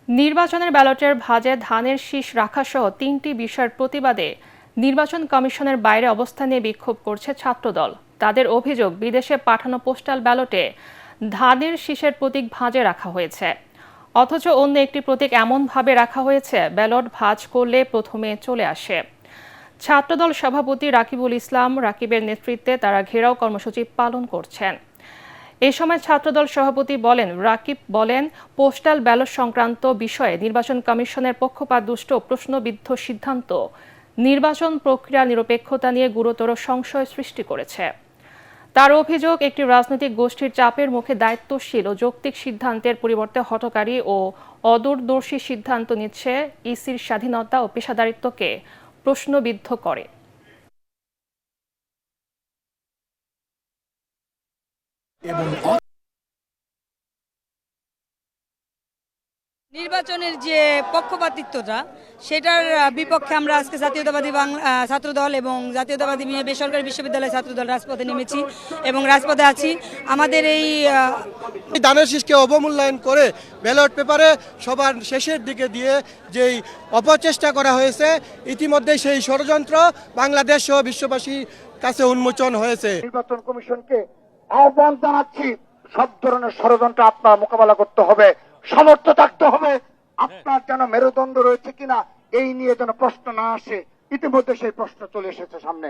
নির্বাচনের ব্যালটের ভাঁজে ধানের শীষ রাখাসহ ৩টি বিষয়ের প্রতিবাদে নির্বাচন কমিশনের বাইরে অবস্থান নিয়ে বিক্ষোভ করছে ছাত্রদল। তাদের অভিযোগ, বিদেশে পাঠানো পোস্টাল ব্যালটে ধানের শীষের প্রতীক ভাঁজে রাখা হয়েছে, অথচ অন্য একটি প্রতীক এমনভাবে রাখা হয়েছে ব্যালট ভাঁজ করলে প্রথমে চলে আসে। ছাত্রদল সভাপতি রাকিবুল ইসলাম রাকিবের নেতৃত্বে তারা ঘেরাও কর্মসূচি পালন করছেন। এ সময় ছাত্রদল সভাপতি রাকিব বলেন, পোস্টাল ব্যালট সংক্রান্ত বিষয়ে নির্বাচন কমিশনের পক্ষপাতদুষ্ট প্রশ্নবিদ্ধ সিদ্ধান্ত নির্বাচন প্রক্রিয়া নিরপেক্ষতা নিয়ে গুরুতর সংশয় সৃষ্টি করেছে। তার অভিযোগ, একটি রাজনৈতিক গোষ্ঠীর চাপের মুখে দায়িত্বশীল ও যৌক্তিক সিদ্ধান্তের পরিবর্তে হঠকারী ও অদূরদর্শী সিদ্ধান্ত নিচ্ছে, ইসির স্বাধীনতা ও পেশাদারিত্বকে প্রশ্নবিদ্ধ করে। নির্বাচনের যে পক্ষপাতিত্বটা, সেটার বিপক্ষে আমরা আজকে জাতীয়তাবাদী ছাত্রদল এবং জাতীয়তাবাদী বেসরকারি বিশ্ববিদ্যালয় ছাত্রদল রাজপথে নেমেছি এবং রাজপথে আছি। আমাদের এই ধানের শীষকে অবমূল্যায়ন করে ব্যালট পেপারে সবার শেষের দিকে দিয়ে যেই অপচেষ্টা করা হয়েছে, ইতিমধ্যে সেই ষড়যন্ত্র বাংলাদেশ সহ বিশ্ববাসীর কাছে উন্মোচন হয়েছে। নির্বাচন কমিশনকে আহ্বান জানাচ্ছি, সব ধরনের ষড়যন্ত্র আপনার মোকাবেলা করতে হবে, সমর্থ থাকতে হবে। আপনার যেন মেরুদণ্ড রয়েছে কিনা এই নিয়ে যেন প্রশ্ন না আসে, ইতিমধ্যে সেই প্রশ্ন চলে এসেছে সামনে।